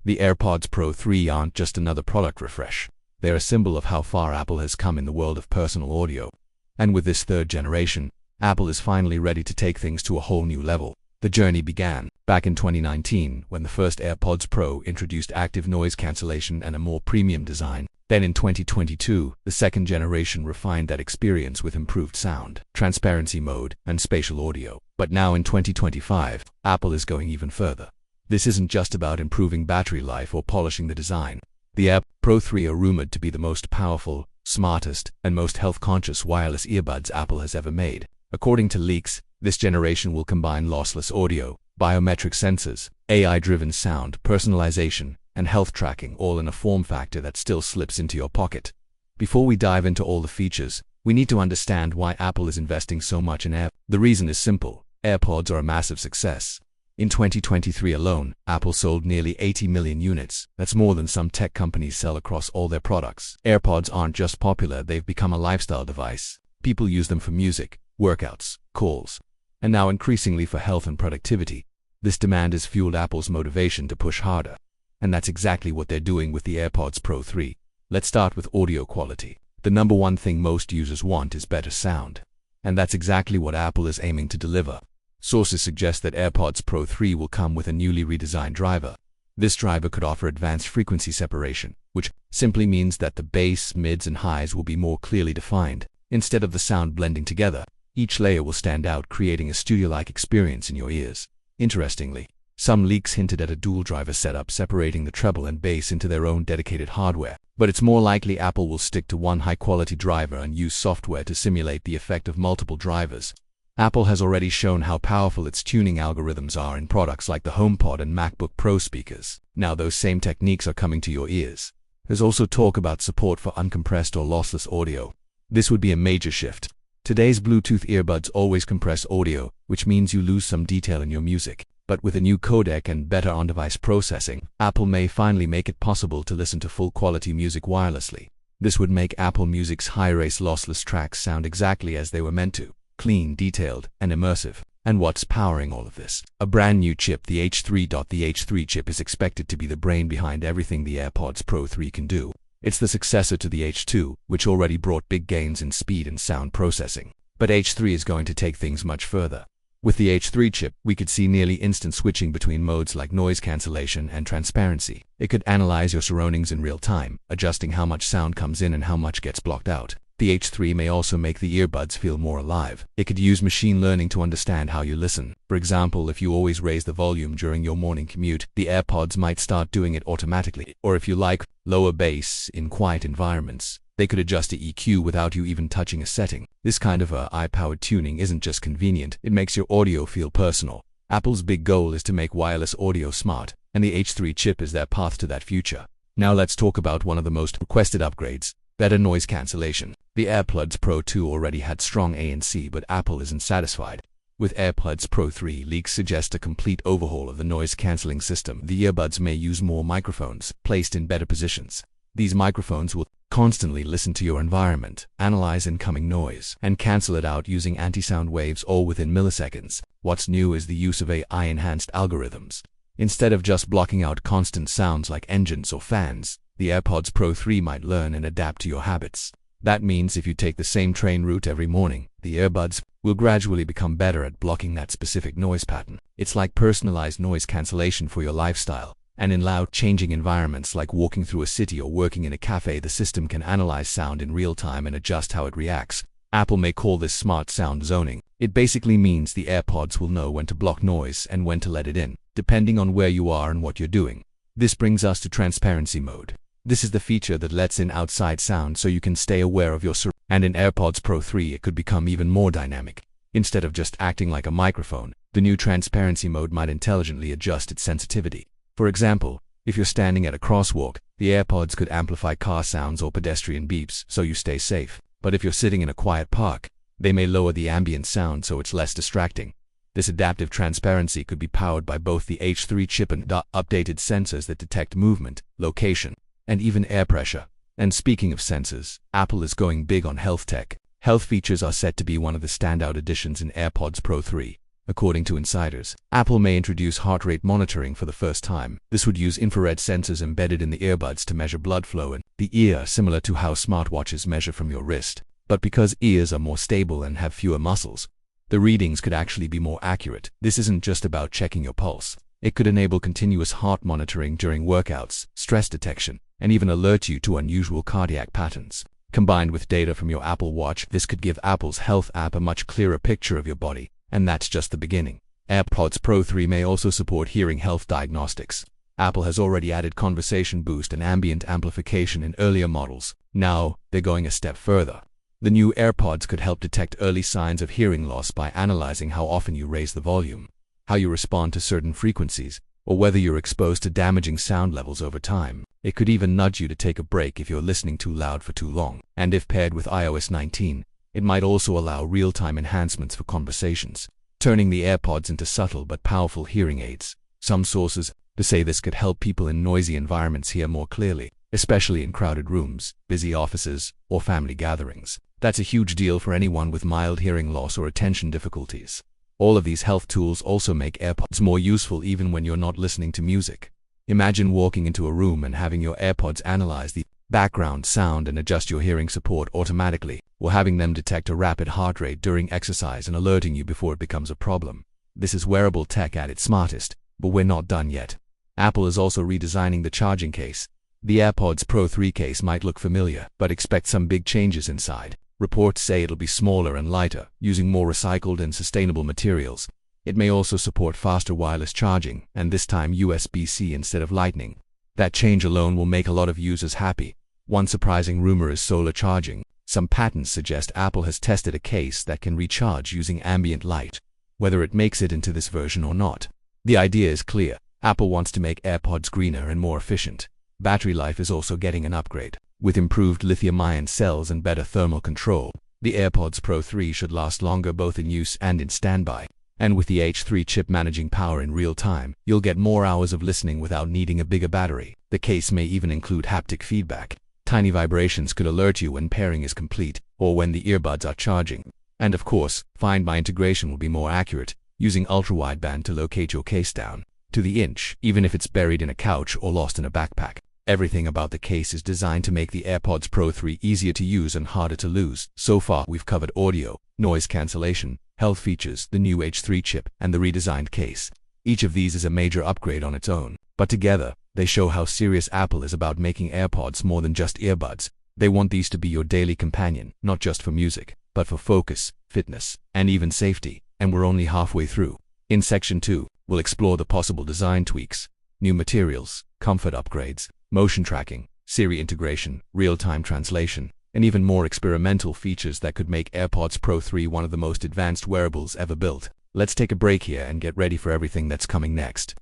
The AirPods Pro 3 aren't just another product refresh. They're a symbol of how far Apple has come in the world of personal audio. And with this third generation, Apple is finally ready to take things to a whole new level. The journey began back in 2019 when the first AirPods Pro introduced active noise cancellation and a more premium design. Then in 2022, the second generation refined that experience with improved sound, transparency mode, and spatial audio. But now in 2025, Apple is going even further. This isn't just about improving battery life or polishing the design. The AirPods Pro 3 are rumored to be the most powerful, smartest, and most health-conscious wireless earbuds Apple has ever made. According to leaks, this generation will combine lossless audio, biometric sensors, AI-driven sound, personalization, and health tracking all in a form factor that still slips into your pocket. Before we dive into all the features, we need to understand why Apple is investing so much in AirPods. The reason is simple. AirPods are a massive success. In 2023 alone, Apple sold nearly 80 million units. That's more than some tech companies sell across all their products. AirPods aren't just popular, they've become a lifestyle device. People use them for music, workouts, calls, and now increasingly for health and productivity. This demand has fueled Apple's motivation to push harder. And that's exactly what they're doing with the AirPods Pro 3. Let's start with audio quality. The number one thing most users want is better sound. And that's exactly what Apple is aiming to deliver. Sources suggest that AirPods Pro 3 will come with a newly redesigned driver. This driver could offer advanced frequency separation, which simply means that the bass, mids, and highs will be more clearly defined. Instead of the sound blending together, each layer will stand out, creating a studio-like experience in your ears. Interestingly, some leaks hinted at a dual-driver setup separating the treble and bass into their own dedicated hardware. But it's more likely Apple will stick to one high-quality driver and use software to simulate the effect of multiple drivers. Apple has already shown how powerful its tuning algorithms are in products like the HomePod and MacBook Pro speakers. Now those same techniques are coming to your ears. There's also talk about support for uncompressed or lossless audio. This would be a major shift. Today's Bluetooth earbuds always compress audio, which means you lose some detail in your music. But with a new codec and better on-device processing, Apple may finally make it possible to listen to full-quality music wirelessly. This would make Apple Music's high-res lossless tracks sound exactly as they were meant to. Clean, detailed, and immersive. And what's powering all of this? A brand new chip, the H3. The H3 chip is expected to be the brain behind everything the AirPods Pro 3 can do. It's the successor to the H2, which already brought big gains in speed and sound processing. But H3 is going to take things much further. With the H3 chip, we could see nearly instant switching between modes like noise cancellation and transparency. It could analyze your surroundings in real time, adjusting how much sound comes in and how much gets blocked out. The H3 may also make the earbuds feel more alive. It could use machine learning to understand how you listen. For example, if you always raise the volume during your morning commute, the AirPods might start doing it automatically. Or if you like lower bass in quiet environments, they could adjust the EQ without you even touching a setting. This kind of AI-powered tuning isn't just convenient, it makes your audio feel personal. Apple's big goal is to make wireless audio smart, and the H3 chip is their path to that future. Now let's talk about one of the most requested upgrades. Better noise cancellation. The AirPods Pro 2 already had strong ANC, but Apple isn't satisfied. With AirPods Pro 3, leaks suggest a complete overhaul of the noise-canceling system. The earbuds may use more microphones, placed in better positions. These microphones will constantly listen to your environment, analyze incoming noise, and cancel it out using anti-sound waves all within milliseconds. What's new is the use of AI-enhanced algorithms. Instead of just blocking out constant sounds like engines or fans, the AirPods Pro 3 might learn and adapt to your habits. That means if you take the same train route every morning, the earbuds will gradually become better at blocking that specific noise pattern. It's like personalized noise cancellation for your lifestyle. And in loud, changing environments like walking through a city or working in a cafe, the system can analyze sound in real time and adjust how it reacts. Apple may call this smart sound zoning. It basically means the AirPods will know when to block noise and when to let it in, depending on where you are and what you're doing. This brings us to transparency mode. This is the feature that lets in outside sound so you can stay aware of your surroundings. And in AirPods Pro 3 it could become even more dynamic. Instead of just acting like a microphone, the new transparency mode might intelligently adjust its sensitivity. For example, if you're standing at a crosswalk, the AirPods could amplify car sounds or pedestrian beeps so you stay safe. But if you're sitting in a quiet park, they may lower the ambient sound so it's less distracting. This adaptive transparency could be powered by both the H3 chip and updated sensors that detect movement, location, and even air pressure. And speaking of sensors, Apple is going big on health tech. Health features are set to be one of the standout additions in AirPods Pro 3. According to insiders, Apple may introduce heart rate monitoring for the first time. This would use infrared sensors embedded in the earbuds to measure blood flow in the ear, similar to how smartwatches measure from your wrist. But because ears are more stable and have fewer muscles, the readings could actually be more accurate. This isn't just about checking your pulse. It could enable continuous heart monitoring during workouts, stress detection, and even alert you to unusual cardiac patterns. Combined with data from your Apple Watch, this could give Apple's Health app a much clearer picture of your body. And that's just the beginning. AirPods Pro 3 may also support hearing health diagnostics. Apple has already added conversation boost and ambient amplification in earlier models. Now, they're going a step further. The new AirPods could help detect early signs of hearing loss by analyzing how often you raise the volume, how you respond to certain frequencies, or whether you're exposed to damaging sound levels over time. It could even nudge you to take a break if you're listening too loud for too long. And if paired with iOS 19, it might also allow real-time enhancements for conversations, turning the AirPods into subtle but powerful hearing aids. Some sources say this could help people in noisy environments hear more clearly, especially in crowded rooms, busy offices, or family gatherings. That's a huge deal for anyone with mild hearing loss or attention difficulties. All of these health tools also make AirPods more useful even when you're not listening to music. Imagine walking into a room and having your AirPods analyze the background sound and adjust your hearing support automatically, or having them detect a rapid heart rate during exercise and alerting you before it becomes a problem. This is wearable tech at its smartest, but we're not done yet. Apple is also redesigning the charging case. The AirPods Pro 3 case might look familiar, but expect some big changes inside. Reports say it'll be smaller and lighter, using more recycled and sustainable materials. It may also support faster wireless charging, and this time USB-C instead of Lightning. That change alone will make a lot of users happy. One surprising rumor is solar charging. Some patents suggest Apple has tested a case that can recharge using ambient light. Whether it makes it into this version or not, the idea is clear. Apple wants to make AirPods greener and more efficient. Battery life is also getting an upgrade. With improved lithium-ion cells and better thermal control, the AirPods Pro 3 should last longer both in use and in standby. And with the H3 chip managing power in real time, you'll get more hours of listening without needing a bigger battery. The case may even include haptic feedback. Tiny vibrations could alert you when pairing is complete, or when the earbuds are charging. And of course, Find My integration will be more accurate, using ultra-wideband to locate your case down to the inch, even if it's buried in a couch or lost in a backpack. Everything about the case is designed to make the AirPods Pro 3 easier to use and harder to lose. So far, we've covered audio, noise cancellation, health features, the new H3 chip, and the redesigned case. Each of these is a major upgrade on its own, but together, they show how serious Apple is about making AirPods more than just earbuds. They want these to be your daily companion, not just for music, but for focus, fitness, and even safety. And we're only halfway through. In Section 2, we'll explore the possible design tweaks, new materials, comfort upgrades, motion tracking, Siri integration, real-time translation, and even more experimental features that could make AirPods Pro 3 one of the most advanced wearables ever built. Let's take a break here and get ready for everything that's coming next.